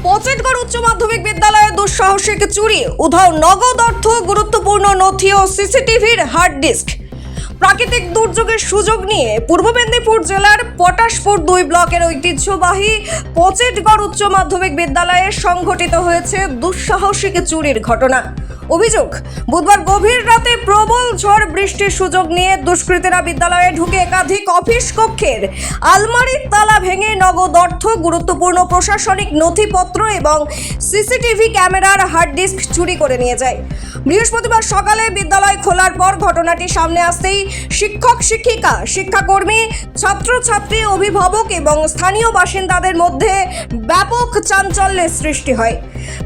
পচেটগড় উচ্চ মাধ্যমিক বিদ্যালয়ে দুঃসাহসিক চুরি, উধাও নগদ অর্থ, গুরুত্বপূর্ণ নথি ও সিসিটিভির হার্ড ডিস্ক। প্রাকৃতিক দুর্যোগের সুযোগ নিয়ে পূর্ব মেদিনীপুর জেলার পটাশপুর 2 ব্লকের ঐতিহ্যবাহী পচেটগড় উচ্চ মাধ্যমিক বিদ্যালয়ে সংঘটিত হয়েছে দুঃসাহসিক চুরির ঘটনা। অভিযোগ, বুধবার গভীর রাতে প্রবল ঝড় বৃষ্টির সুযোগ নিয়ে দুষ্কৃতীরা বিদ্যালয়ে ঢুকে একাধিক অফিস কক্ষের আলমারির তালা ভেঙে নগদ অর্থ, গুরুত্বপূর্ণ প্রশাসনিক নথিপত্র এবং সিসিটিভি ক্যামেরার হার্ড ডিস্ক চুরি করে নিয়ে যায়। বৃহস্পতিবার সকালে বিদ্যালয় খোলার পর ঘটনাটি সামনে আসতেই শিক্ষক, শিক্ষিকা, শিক্ষাকর্মী, ছাত্রছাত্রী, অভিভাবক এবং স্থানীয় বাসিন্দাদের মধ্যে ব্যাপক চাঞ্চল্যের সৃষ্টি হয়।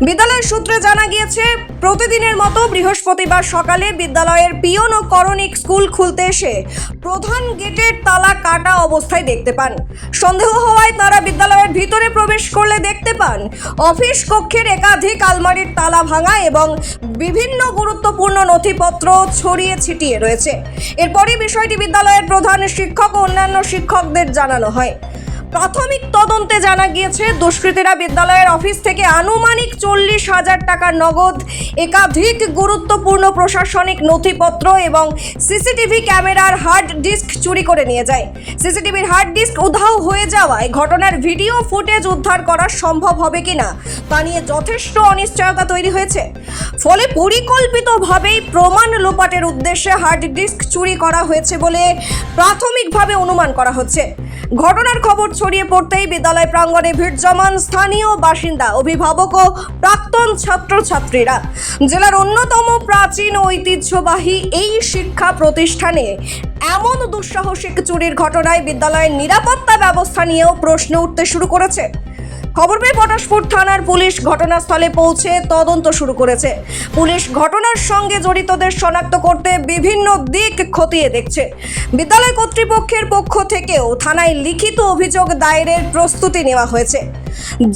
বিদ্যালয় সূত্রে জানা গিয়েছে, প্রতিদিনের মতো বৃহস্পতিবার সকালে বিদ্যালয়ের পিয়ন ও করণিক স্কুল খুলতে এসে প্রধান গেটের তালা কাটা অবস্থায় দেখতে পান। সন্দেহ হওয়ায় তারা বিদ্যালয়ের ভিতরে প্রবেশ করলে দেখতে পান অফিস কক্ষের একাধিক আলমারির তালা ভাঙা এবং বিভিন্ন গুরুত্বপূর্ণ নথিপত্র ছড়িয়ে ছিটিয়ে রয়েছে। এরপরই বিষয়টি বিদ্যালয়ের প্রধান শিক্ষক ও অন্যান্য শিক্ষকদের জানানো হয়। প্রাথমিক তদন্তে জানা গিয়েছে, দুষ্কৃতীরা বিদ্যালয়ের অফিস থেকে আনুমানিক 40,000 টাকার নগদ, একাধিক গুরুত্বপূর্ণ প্রশাসনিক নথিপত্র এবং সিসিটিভি ক্যামেরার হার্ড ডিস্ক চুরি করে নিয়ে যায়। সিসিটিভির হার্ড ডিস্ক উধাও হয়ে যাওয়ায় ঘটনার ভিডিও ফুটেজ উদ্ধার করা সম্ভব হবে কিনা তা নিয়ে যথেষ্ট অনিশ্চয়তা তৈরি হয়েছে। ফলে পরিকল্পিতভাবেই প্রমাণ লোপাটের উদ্দেশ্যে হার্ড ডিস্ক চুরি করা হয়েছে বলে প্রাথমিকভাবে অনুমান করা হচ্ছে। ঘটনার খবর ছড়িয়ে পড়তেই বিদ্যালয় প্রাঙ্গণে ভিড় জমান স্থানীয় বাসিন্দা, অভিভাবক ও প্রাক্তন ছাত্রছাত্রীরা। জেলার অন্যতম প্রাচীন ঐতিহ্যবাহী এই শিক্ষা প্রতিষ্ঠানে এমন দুঃসাহসিক চুরির ঘটনায় বিদ্যালয়ের নিরাপত্তা ব্যবস্থা নিয়েও প্রশ্ন উঠতে শুরু করেছে। খবর পেয়ে পটাশপুর থানার পুলিশ ঘটনাস্থলে পৌঁছে তদন্ত শুরু করেছে। পুলিশ ঘটনার সঙ্গে জড়িতদের শনাক্ত করতে বিভিন্ন দিক খতিয়ে দেখছে। বিদ্যালয় কর্তৃপক্ষের পক্ষ থেকেও থানায় লিখিত অভিযোগ দায়েরের প্রস্তুতি নেওয়া হয়েছে।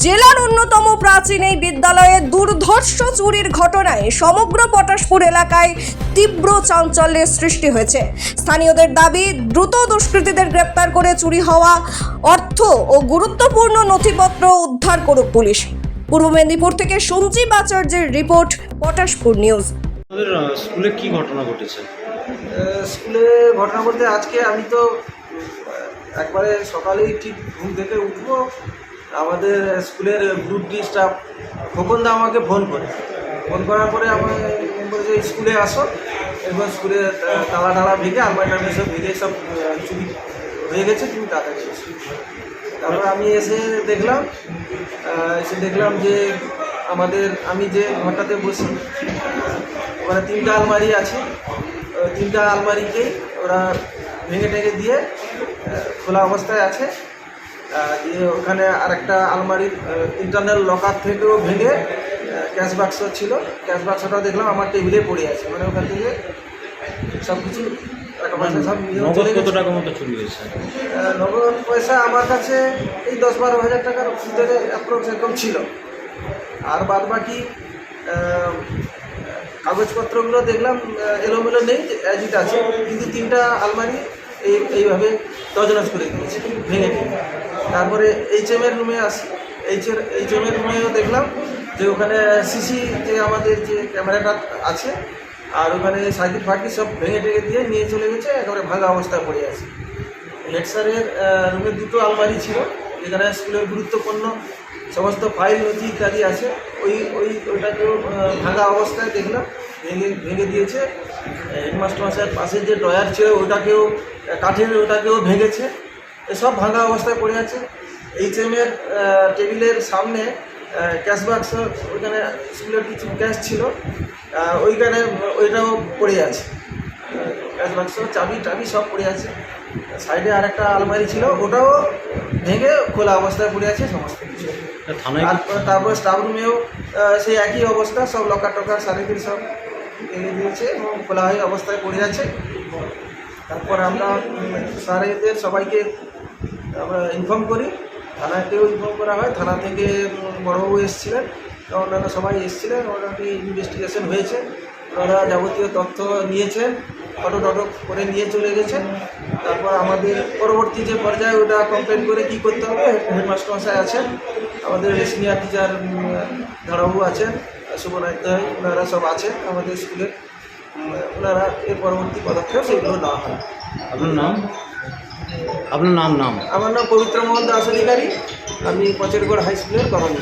জেলার অন্যতম প্রাচীন এই বিদ্যালয়ে দুর্ধর্ষ চুরির ঘটনায় সমগ্র পটাশপুর এলাকায় তীব্র চাঞ্চল্যের সৃষ্টি হয়েছে। স্থানীয়দের দাবি, দ্রুত দুষ্কৃতীদের গ্রেপ্তার করে চুরি হওয়া অর্থ ও গুরুত্বপূর্ণ নথিপত্র উদ্ধার করুক পুলিশ। পূর্ব মেদিনীপুর থেকে সঞ্জীব আচার্যের রিপোর্ট, পটাশপুর নিউজ। আমাদের স্কুলে কি ঘটনা ঘটেছে? স্কুলে ঘটনা বলতে আজকে আমি তো একবারে সকালেই ঠিক ঘুম থেকে উঠবো, আমাদের স্কুলের গ্রুপ ডি স্টাফ খোকনদা আমাকে ফোন করার পরে আমাকে বলে যে স্কুলে আসো, এবার স্কুলে তালা ভেঙে আলমারি সব ভেঙে সব চুরি হয়ে গেছে, তুমি তাড়াতাড়ি এসো। তারপর আমি এসে দেখলাম যে আমি যে ঘরটাতে বসি ওখানে 3টা আলমারি আছে, 3টা আলমারিকেই ওরা ভেঙে টেঙে দিয়ে খোলা অবস্থায় আছে। দিয়ে ওখানে আরেকটা আলমারির ইন্টারনাল লকার থেকেও ভেঙে ক্যাশ বাক্স ছিল, ক্যাশ বাক্সটা দেখলাম আমার টেবিলে পড়ে আছে, মানে ওখান থেকে সব কিছু টাকা পয়সা সব চলে গেছে। কত টাকা মতো চুরি হয়েছে? নগদ পয়সা আমার কাছে এই 10-12 হাজার টাকার ভিতরে অ্যাপ্রক্স এরকম ছিল। আর বাদ বাকি কাগজপত্রগুলো দেখলাম এলোমেলো নেই, অ্যাজ ইট আছে, কিন্তু 3টা আলমারি এইভাবে তছনছ করে দিয়েছে ভেঙে। তারপরে এইচএমের রুমে আসি, এইচএমের রুমেও দেখলাম যে ওখানে সিসি যে আমাদের যে ক্যামেরাটা আছে আর ওখানে সার্কিট ফার্কিট সব ভেঙে টেঙে দিয়ে নিয়ে চলে গেছে, একেবারে ভাঙা অবস্থায় পড়ে আছে। হেড স্যারের রুমে 2টো আলমারি ছিল, যেখানে স্কুলের গুরুত্বপূর্ণ সমস্ত ফাইল নথি ইত্যাদি আছে, ওইটাকেও ভাঙা অবস্থায় দেখলাম ভেঙে দিয়েছে। হেডমাস্টার মশাইয়ের পাশে যে ড্রয়ার ছিল ওটাকেও ওটাকেও ভেঙেছে, এসব ভাঙা অবস্থায় পড়ে আছে। এইচএমের টেবিলের সামনে ক্যাশ বাক্স, ওইখানে স্কুলের কিছু ক্যাশ ছিল, ওইটাও পড়ে আছে, ক্যাশ বাক্স চাবি সব পড়ে আছে। সাইডে আরেকটা আলমারি ছিল, ওটাও ভেঙে খোলা অবস্থায় পড়ে আছে সমস্ত কিছু। তারপর স্টাফ রুমেও সেই একই অবস্থা, সব লকার টকার সার্টিফিকেট সব ভেঙে দিয়েছে এবং খোলা হয়ে অবস্থায় পড়ে আছে। তারপর আমরা স্যারেদের সবাইকে আমরা ইনফর্ম করি, থানাতেও ইনফর্ম করা হয়। থানা থেকে বড়বাবু এসেছিলেন, অন্যান্য সবাই এসেছিলেন, মোটামুটি ইনভেস্টিগেশন হয়েছে, ওনারা যাবতীয় তথ্য নিয়েছেন অটো টটো করে নিয়ে চলে গেছে। তারপর আমাদের পরবর্তী যে পর্যায়ে ওটা কমপ্লেন করে কি করতে হবে, হেডমাস্টার মশাই আছেন, আমাদের সিনিয়র টিচার ধরাবু আছেন, শুভনায়িত ওনারা সব আছেন আমাদের স্কুলের। ওনারা এর পরবর্তী পদক্ষেপ সেগুলো নেওয়া হয়। আপনার নাম? আপনার নাম? আমার নাম পবিত্র মোহন দাস অধিকারী, আমি পচেরগড় হাই স্কুলের কর্মী।